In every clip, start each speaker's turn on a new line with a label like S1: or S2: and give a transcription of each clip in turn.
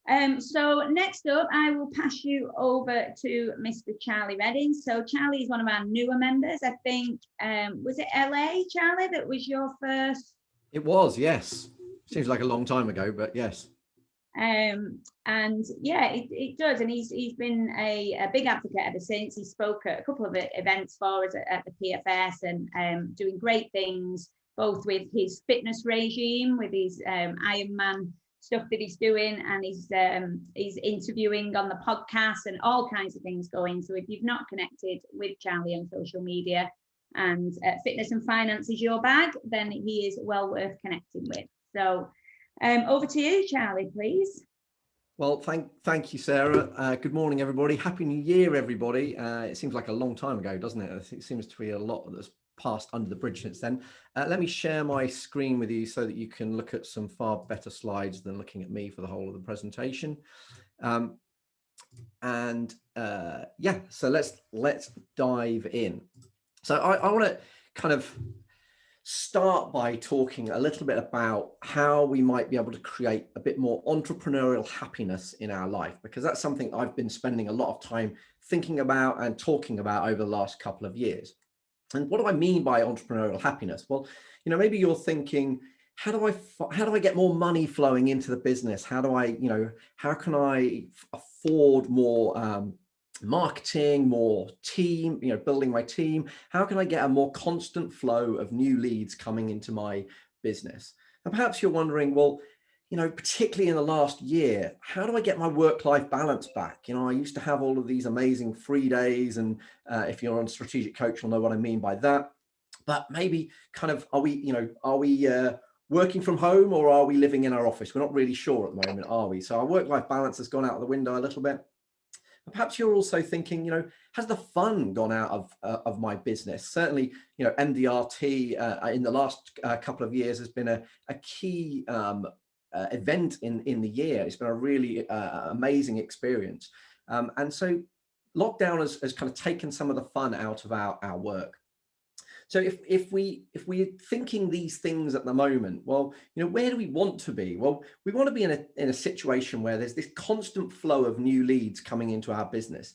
S1: So next up, I will pass you over to Mr. Charlie Redding. So Charlie is one of our newer members. I think, was it LA, Charlie, that was your first?
S2: It was, yes. Seems like a long time ago, but yes.
S1: And yeah, it does. And he's been a big advocate ever since. He spoke at a couple of events for us at the PFS and doing great things, both with his fitness regime, with his Ironman stuff that he's doing, and he's interviewing on the podcast and all kinds of things going. So if you've not connected with Charlie on social media and fitness and finance is your bag, then he is well worth connecting with. So over to you, Charlie, please.
S2: Well, thank you, Sarah. Good morning, everybody. Happy New Year, everybody. It seems like a long time ago, doesn't it? It seems to be a lot that's passed under the bridge since then. Let me share my screen with you so that you can look at some far better slides than looking at me for the whole of the presentation. Yeah, so let's dive in. So I want to kind of start by talking a little bit about how we might be able to create a bit more entrepreneurial happiness in our life, because that's something I've been spending a lot of time thinking about and talking about over the last couple of years. And what do I mean by entrepreneurial happiness? Well, you know, maybe you're thinking, how do I get more money flowing into the business? How do I, you know, how can I afford more marketing, more team, you know, building my team? How can I get a more constant flow of new leads coming into my business? And perhaps you're wondering, well, you know, particularly in the last year, how do I get my work-life balance back? You know, I used to have all of these amazing free days, and if you're on Strategic Coach, you'll know what I mean by that. But maybe kind of, are we working from home, or are we living in our office? We're not really sure at the moment, are we? So our work-life balance has gone out the window a little bit. Perhaps you're also thinking, you know, has the fun gone out of my business? Certainly, you know, MDRT in the last couple of years has been a key event in the year. It's been a really amazing experience. And so lockdown has kind of taken some of the fun out of our work. So if we're thinking these things at the moment, well, you know, where do we want to be? Well, we want to be in a situation where there's this constant flow of new leads coming into our business.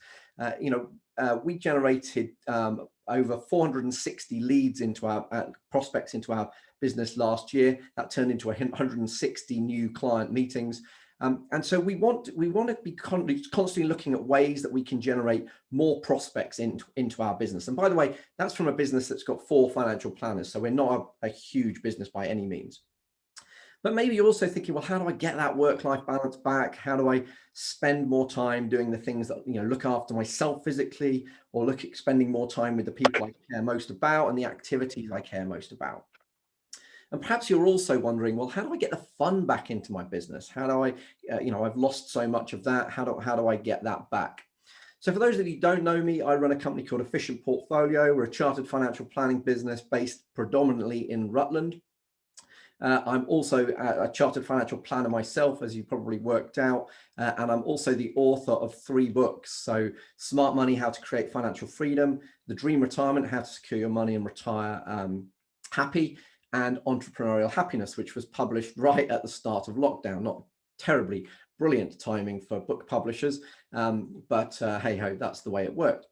S2: We generated over 460 leads into our prospects into our business last year. That turned into 160 new client meetings. And so we want to be constantly looking at ways that we can generate more prospects into our business. And by the way, that's from a business that's got 4 financial planners. So we're not a huge business by any means. But maybe you're also thinking, well, how do I get that work-life balance back? How do I spend more time doing the things that, you know, look after myself physically, or spending more time with the people I care most about and the activities I care most about? And perhaps you're also wondering, well, how do I get the fun back into my business? How do I, I've lost so much of that. How do I get that back? So for those of you who don't know me, I run a company called Efficient Portfolio. We're a chartered financial planning business based predominantly in Rutland. I'm also a chartered financial planner myself, as you probably worked out, and I'm also the author of 3 books. So Smart Money, How to Create Financial Freedom, The Dream Retirement, How to Secure Your Money and Retire Happy, and Entrepreneurial Happiness, which was published right at the start of lockdown. Not terribly brilliant timing for book publishers, but hey ho, that's the way it worked.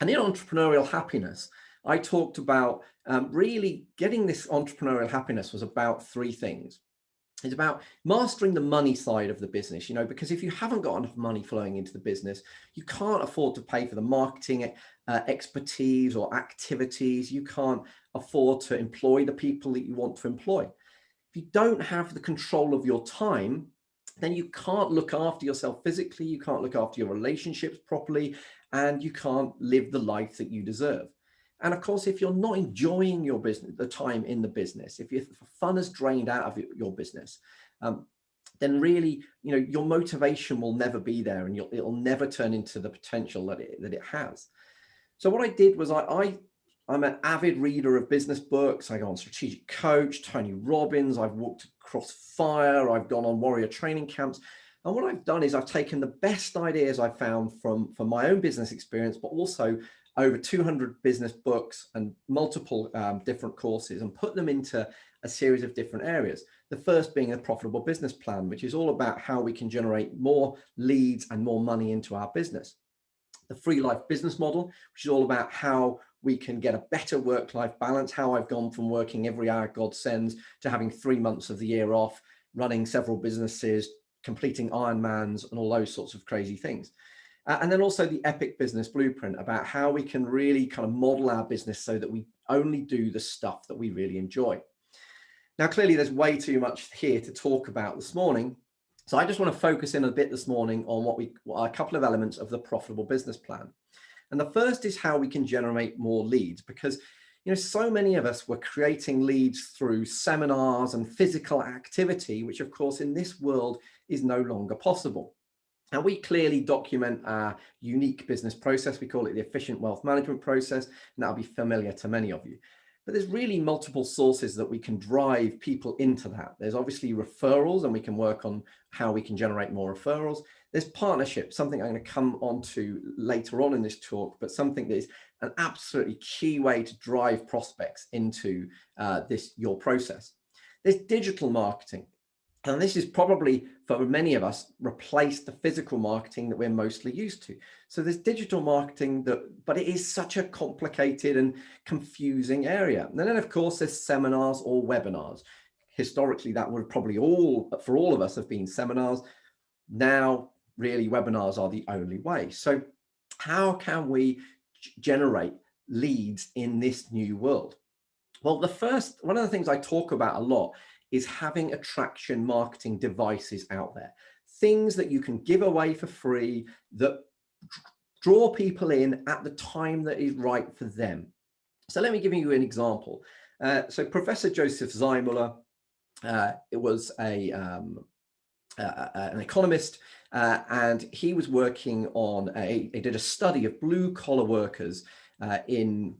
S2: And in Entrepreneurial Happiness, I talked about really getting this entrepreneurial happiness was about 3 things. It's about mastering the money side of the business, you know, because if you haven't got enough money flowing into the business, you can't afford to pay for the marketing expertise or activities. You can't afford to employ the people that you want to employ. If you don't have the control of your time, then you can't look after yourself physically, you can't look after your relationships properly, and you can't live the life that you deserve. And of course, if you're not enjoying your business, the time in the business, if fun is drained out of your business, then really, you know, your motivation will never be there, and it'll never turn into the potential that it has. So what I did was I'm an avid reader of business books. I go on Strategic Coach, Tony Robbins. I've walked across fire. I've gone on warrior training camps. And what I've done is I've taken the best ideas I've found from my own business experience, but also over 200 business books and multiple different courses and put them into a series of different areas. The first being a profitable business plan, which is all about how we can generate more leads and more money into our business. The free life business model, which is all about how we can get a better work-life balance, how I've gone from working every hour God sends to having 3 months of the year off, running several businesses, completing Ironmans and all those sorts of crazy things. And then also the epic business blueprint about how we can really kind of model our business so that we only do the stuff that we really enjoy. Now, clearly there's way too much here to talk about this morning. So I just want to focus in a bit this morning on what are a couple of elements of the profitable business plan. And the first is how we can generate more leads, because so many of us were creating leads through seminars and physical activity, which of course in this world is no longer possible. Now, we clearly document our unique business process. We call it the efficient wealth management process, and that'll be familiar to many of you. But there's really multiple sources that we can drive people into that. There's obviously referrals, and we can work on how we can generate more referrals. There's partnership, something I'm going to come on to later on in this talk, but something that is an absolutely key way to drive prospects into your process. There's digital marketing. And this is probably, for many of us, replaced the physical marketing that we're mostly used to. So there's digital marketing, but it is such a complicated and confusing area. And then, of course, there's seminars or webinars. Historically, that would probably for all of us have been seminars. Now, really, webinars are the only way. So how can we generate leads in this new world? Well, one of the things I talk about a lot is having attraction marketing devices out there, things that you can give away for free that draw people in at the time that is right for them. So let me give you an example. So Professor Joseph Zeimler, it was an economist, and he was working on he did a study of blue collar workers in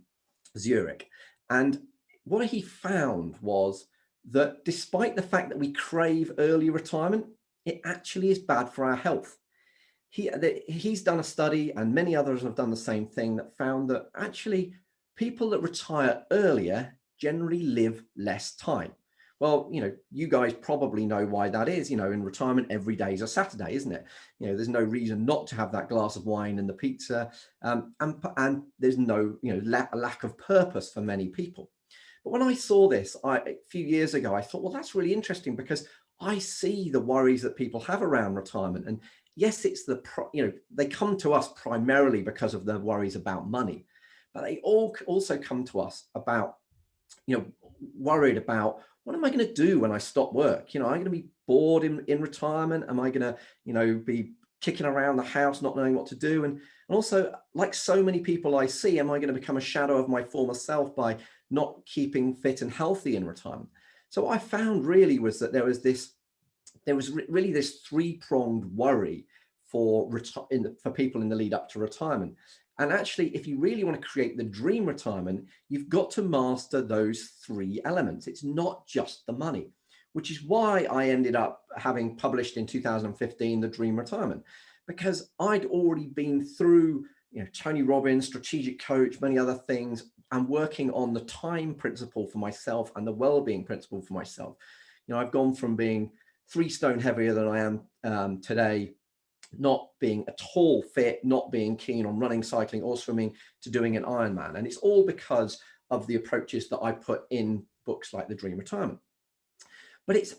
S2: Zurich. And what he found was that despite the fact that we crave early retirement, it actually is bad for our health. He's done a study, and many others have done the same thing, that found that actually people that retire earlier generally live less time. Well, you guys probably know why that is. In retirement, every day is a Saturday, isn't it? There's no reason not to have that glass of wine and the pizza, and there's no lack of purpose for many people. But when I saw this a few years ago, I thought, well, that's really interesting, because I see the worries that people have around retirement. And yes, it's they come to us primarily because of their worries about money, but they all also come to us about, worried about, what am I going to do when I stop work? Am I going to be bored in retirement? Am I going to, be kicking around the house, not knowing what to do? And also, like so many people I see, am I going to become a shadow of my former self by not keeping fit and healthy in retirement? So what I found really was that there was really this three-pronged worry for people in the lead up to retirement. And actually, if you really want to create the dream retirement, you've got to master those three elements. It's not just the money, which is why I ended up having published in 2015 the Dream Retirement, because I'd already been through Tony Robbins, strategic coach, many other things, and working on the time principle for myself and the well-being principle for myself. I've gone from being 3 stone heavier than I am today, not being at all fit, not being keen on running, cycling, or swimming, to doing an Ironman. And it's all because of the approaches that I put in books like The Dream Retirement. But it's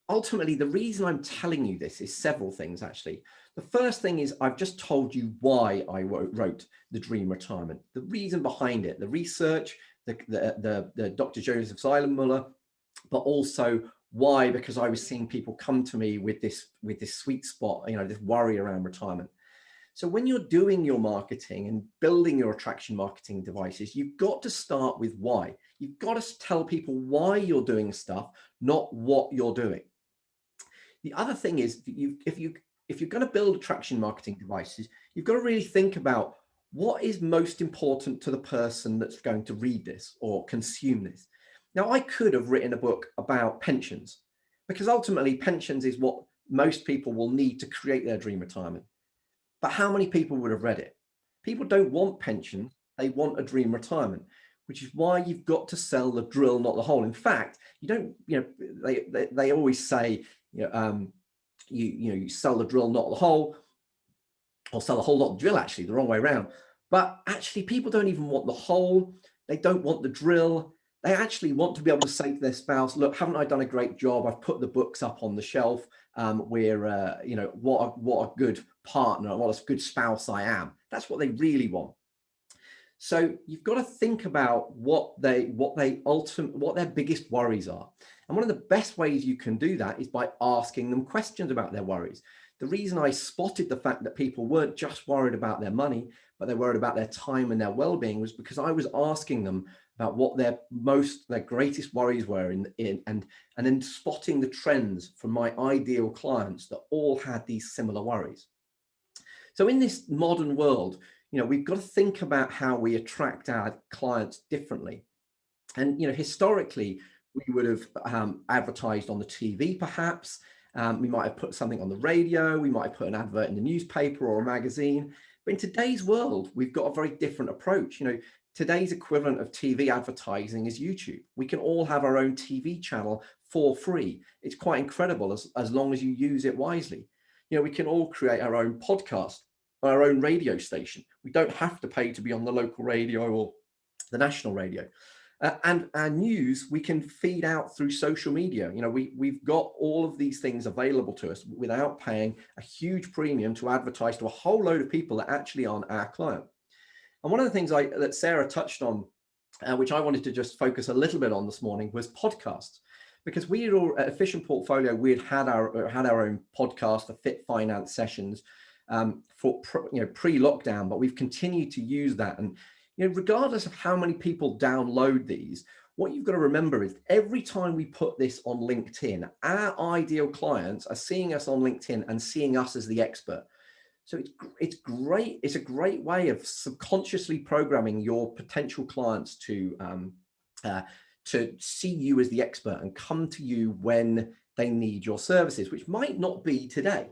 S2: ultimately, the reason I'm telling you this is several things, actually. The first thing is, I've just told you why I wrote The Dream Retirement, the reason behind it, the research, the Dr. Joseph Zeimler, but also why, because I was seeing people come to me with this sweet spot, this worry around retirement. So when you're doing your marketing and building your attraction marketing devices, you've got to start with why. You've got to tell people why you're doing stuff, not what you're doing. The other thing is, if you're going to build attraction marketing devices, you've got to really think about what is most important to the person that's going to read this or consume this. Now, I could have written a book about pensions, because ultimately pensions is what most people will need to create their dream retirement. But how many people would have read it? People don't want pensions They want a dream retirement, which is why you've got to sell the drill, not the hole. In fact, you don't, they always say, you sell the drill, not the hole, or sell the hole, not the drill, actually, the wrong way around. But actually, people don't even want the hole. They don't want the drill. They actually want to be able to say to their spouse, look, haven't I done a great job? I've put the books up on the shelf. What a good partner, what a good spouse I am. That's what they really want. So you've got to think about what their biggest worries are. And one of the best ways you can do that is by asking them questions about their worries. The reason I spotted the fact that people weren't just worried about their money, but they worried about their time and their well-being was because I was asking them about what their greatest worries were and then spotting the trends from my ideal clients that all had these similar worries. So in this modern world, we've got to think about how we attract our clients differently. And, historically, we would have advertised on the TV, perhaps. We might have put something on the radio. We might have put an advert in the newspaper or a magazine. But in today's world, we've got a very different approach. Today's equivalent of TV advertising is YouTube. We can all have our own TV channel for free. It's quite incredible as long as you use it wisely. We can all create our own podcast, our own radio station. We don't have to pay to be on the local radio or the national radio. And our news, we can feed out through social media. We've got all of these things available to us without paying a huge premium to advertise to a whole load of people that actually aren't our client. And one of the things that Sarah touched on, which I wanted to just focus a little bit on this morning, was podcasts. Because we had at Efficient Portfolio, we had our own podcast, the Fit Finance Sessions, for pre-lockdown, but we've continued to use that. And regardless of how many people download these, what you've got to remember is every time we put this on LinkedIn, our ideal clients are seeing us on LinkedIn and seeing us as the expert. So it's great. It's a great way of subconsciously programming your potential clients to see you as the expert and come to you when they need your services, which might not be today.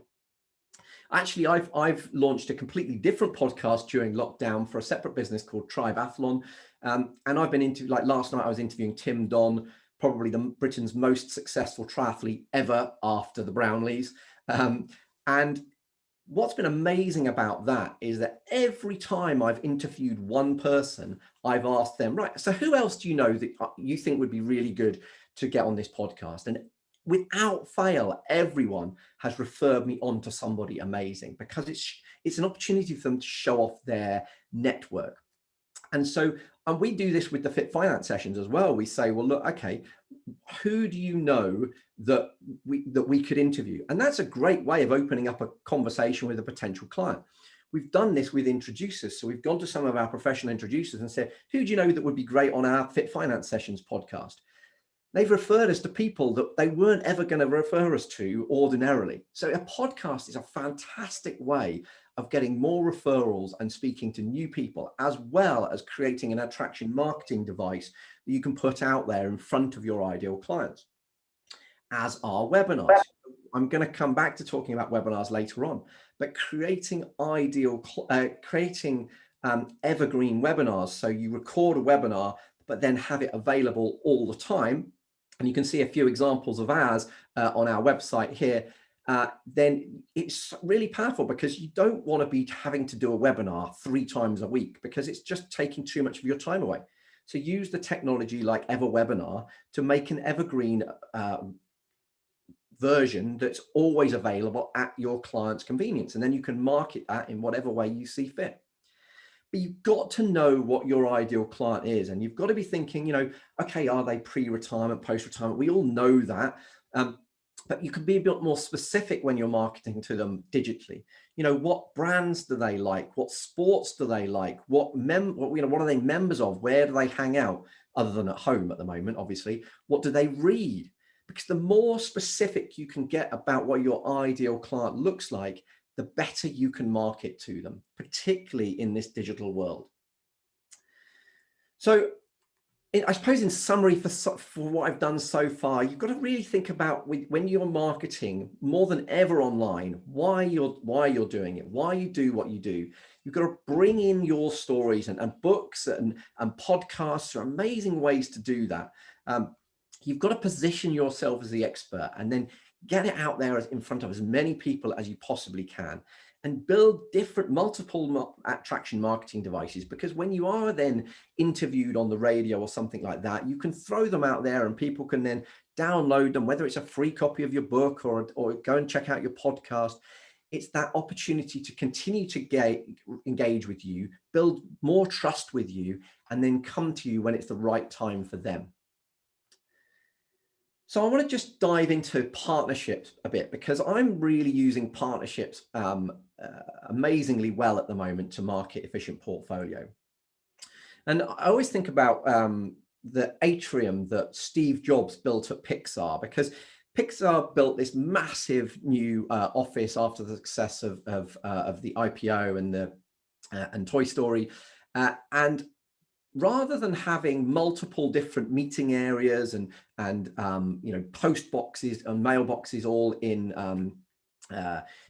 S2: Actually, I've launched a completely different podcast during lockdown for a separate business called Triathlon. And I've been last night I was interviewing Tim Don, probably Britain's most successful triathlete ever after the Brownlees. And what's been amazing about that is that every time I've interviewed one person, I've asked them, right, so who else do you know that you think would be really good to get on this podcast? And without fail, everyone has referred me on to somebody amazing, because it's an opportunity for them to show off their network. And so, and we do this with the Fit Finance Sessions as well. We say, well, look, okay, who do you know that we could interview? And that's a great way of opening up a conversation with a potential client. We've done this with introducers. So we've gone to some of our professional introducers and said, who do you know that would be great on our Fit Finance Sessions podcast? They've referred us to people that they weren't ever going to refer us to ordinarily. So a podcast is a fantastic way of getting more referrals and speaking to new people, as well as creating an attraction marketing device that you can put out there in front of your ideal clients, as are webinars. I'm going to come back to talking about webinars later on, but creating evergreen webinars. So you record a webinar, but then have it available all the time. And you can see a few examples of ours on our website here. Then it's really powerful, because you don't want to be having to do a webinar 3 times a week, because it's just taking too much of your time away. So use the technology like EverWebinar to make an evergreen version that's always available at your client's convenience. And then you can market that in whatever way you see fit. But you've got to know what your ideal client is. And you've got to be thinking, okay, are they pre-retirement, post-retirement? We all know that. But you can be a bit more specific when you're marketing to them digitally. What brands do they like? What sports do they like? What are they members of? Where do they hang out, other than at home at the moment, obviously? What do they read? Because the more specific you can get about what your ideal client looks like, the better you can market to them, particularly in this digital world. So I suppose in summary for what I've done so far, you've got to really think about when you're marketing more than ever online, why you're doing it, why you do what you do. You've got to bring in your stories, and books and podcasts are amazing ways to do that. You've got to position yourself as the expert and then get it out there in front of as many people as you possibly can, and build different multiple attraction marketing devices, because when you are then interviewed on the radio or something like that, you can throw them out there and people can then download them, whether it's a free copy of your book or go and check out your podcast. It's that opportunity to continue to engage with you, build more trust with you, and then come to you when it's the right time for them. So I want to just dive into partnerships a bit, because I'm really using partnerships amazingly well at the moment to market Efficient Portfolio. And I always think about the atrium that Steve Jobs built at Pixar, because Pixar built this massive new office after the success of the IPO and Toy Story, and rather than having multiple different meeting areas and post boxes and mailboxes all in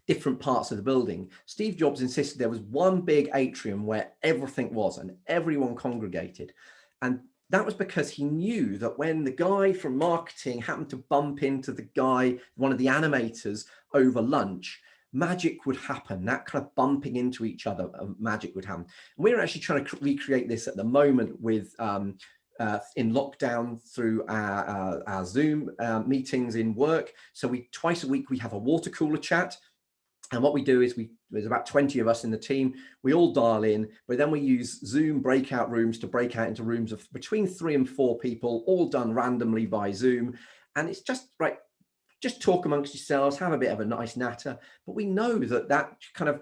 S2: different parts of the building, Steve Jobs insisted there was one big atrium where everything was and everyone congregated. And that was because he knew that when the guy from marketing happened to bump into the guy, one of the animators, over lunch, magic would happen. That kind of bumping into each other, magic would happen. And we're actually trying to recreate this at the moment with in lockdown through our Zoom meetings in work. So twice a week we have a water cooler chat. And what we do is there's about 20 of us in the team. We all dial in, but then we use Zoom breakout rooms to break out into rooms of between 3 and 4 people, all done randomly by Zoom. And it's just right. Just talk amongst yourselves, have a bit of a nice natter. But we know that kind of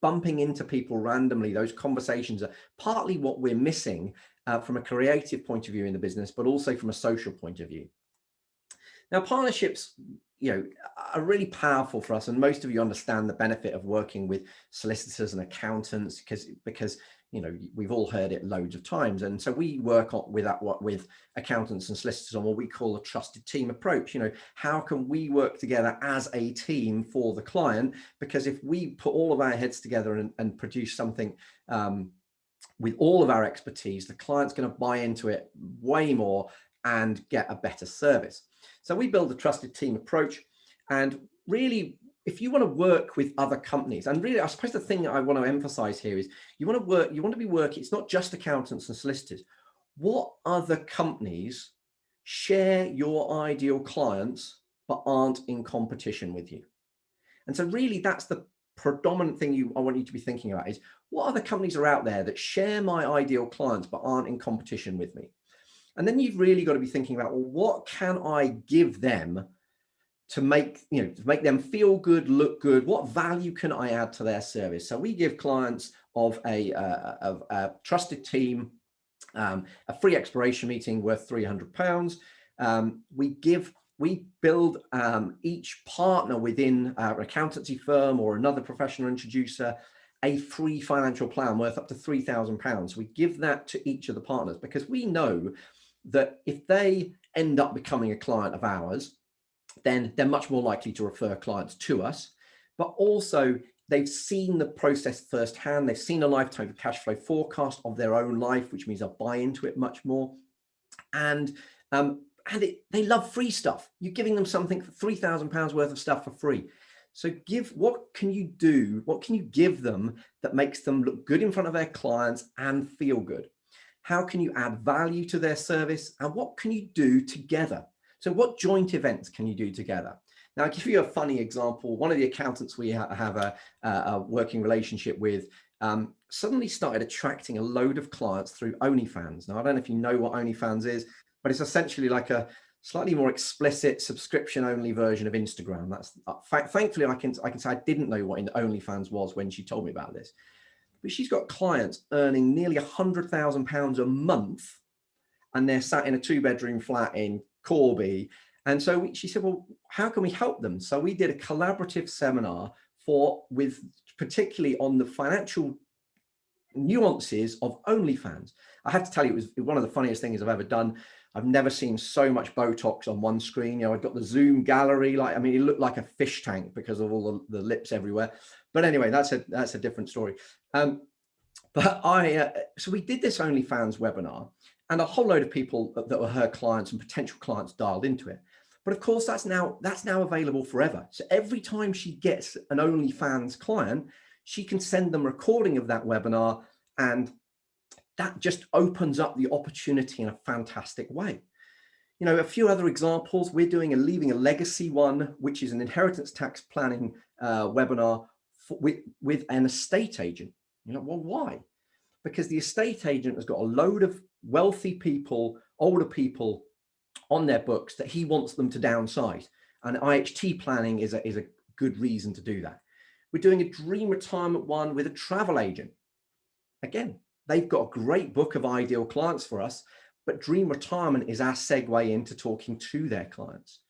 S2: bumping into people randomly, those conversations are partly what we're missing from a creative point of view in the business, but also from a social point of view. Now, partnerships, are really powerful for us, and most of you understand the benefit of working with solicitors and accountants because we've all heard it loads of times. And so we work with accountants and solicitors on what we call a trusted team approach. How can we work together as a team for the client? Because if we put all of our heads together and produce something with all of our expertise, the client's going to buy into it way more and get a better service. So we build a trusted team approach. And really, if you want to work with other companies, and really, I suppose the thing I want to emphasize here is you want to be working, it's not just accountants and solicitors. What other companies share your ideal clients but aren't in competition with you? And so really, that's the predominant thing I want you to be thinking about, is what other companies are out there that share my ideal clients but aren't in competition with me? And then you've really got to be thinking about, well, what can I give them to make them feel good, look good? What value can I add to their service? So we give clients of a trusted team a free exploration meeting worth £300. We build each partner within our accountancy firm or another professional introducer a free financial plan worth up to £3,000. We give that to each of the partners because we know that if they end up becoming a client of ours, then they're much more likely to refer clients to us. But also, they've seen the process firsthand. They've seen a lifetime cash flow forecast of their own life, which means they'll buy into it much more. And they love free stuff. You're giving them something for £3,000 worth of stuff for free. So what can you do? What can you give them that makes them look good in front of their clients and feel good? How can you add value to their service? And what can you do together? So what joint events can you do together? Now, I'll give you a funny example. One of the accountants we have a working relationship with suddenly started attracting a load of clients through OnlyFans. Now, I don't know if you know what OnlyFans is, but it's essentially like a slightly more explicit subscription-only version of Instagram. That's thankfully I can say I didn't know what OnlyFans was when she told me about this. But she's got clients earning nearly £100,000 a month, and they're sat in a 2-bedroom flat in Corby. And so she said, well, how can we help them? So we did a collaborative seminar with particularly on the financial nuances of OnlyFans. I have to tell you, it was one of the funniest things I've ever done. I've never seen so much Botox on one screen. I've got the Zoom gallery, like, I mean, it looked like a fish tank because of all the lips everywhere. But anyway, that's a different story. But so we did this OnlyFans webinar, and a whole load of people that were her clients and potential clients dialed into it. But of course, that's now available forever. So every time she gets an OnlyFans client, she can send them a recording of that webinar, and that just opens up the opportunity in a fantastic way. A few other examples. We're doing a Leaving a Legacy one, which is an inheritance tax planning webinar with an estate agent. Well, why? Because the estate agent has got a load of wealthy people, older people on their books that he wants them to downsize. And IHT planning is a good reason to do that. We're doing a dream retirement one with a travel agent. Again, they've got a great book of ideal clients for us, but dream retirement is our segue into talking to their clients.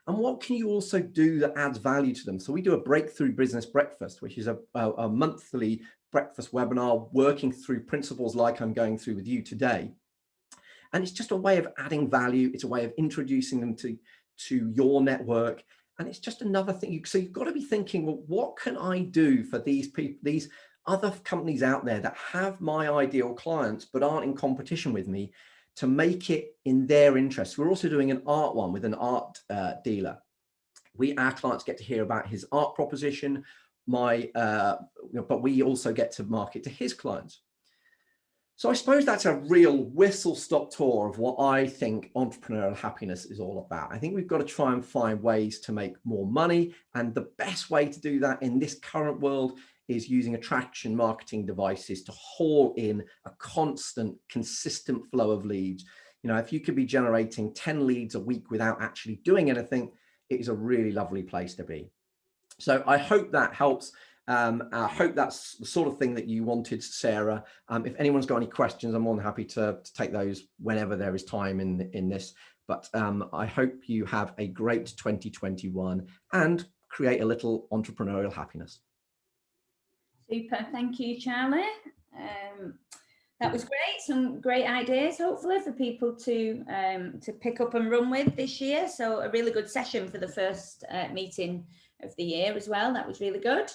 S2: And what can you also do that adds value to them? So we do a breakthrough business breakfast, which is a monthly breakfast webinar working through principles like I'm going through with you today. And it's just a way of adding value. It's a way of introducing them to your network. And it's just another thing. So you've got to be thinking, well, what can I do for these people, these other companies out there that have my ideal clients but aren't in competition with me, to make it in their interest? We're also doing an art one with an art dealer. Our clients get to hear about his art proposition, but we also get to market to his clients. So I suppose that's a real whistle-stop tour of what I think entrepreneurial happiness is all about. I think we've got to try and find ways to make more money. And the best way to do that in this current world is using attraction marketing devices to haul in a constant, consistent flow of leads. If you could be generating 10 leads a week without actually doing anything, it is a really lovely place to be. So I hope that helps. I hope that's the sort of thing that you wanted, Sarah. If anyone's got any questions, I'm more than happy to take those whenever there is time in this. But I hope you have a great 2021 and create a little entrepreneurial happiness.
S1: Super, thank you, Charlie. That was great. Some great ideas, hopefully, for people to pick up and run with this year. So a really good session for the first meeting of the year as well. That was really good.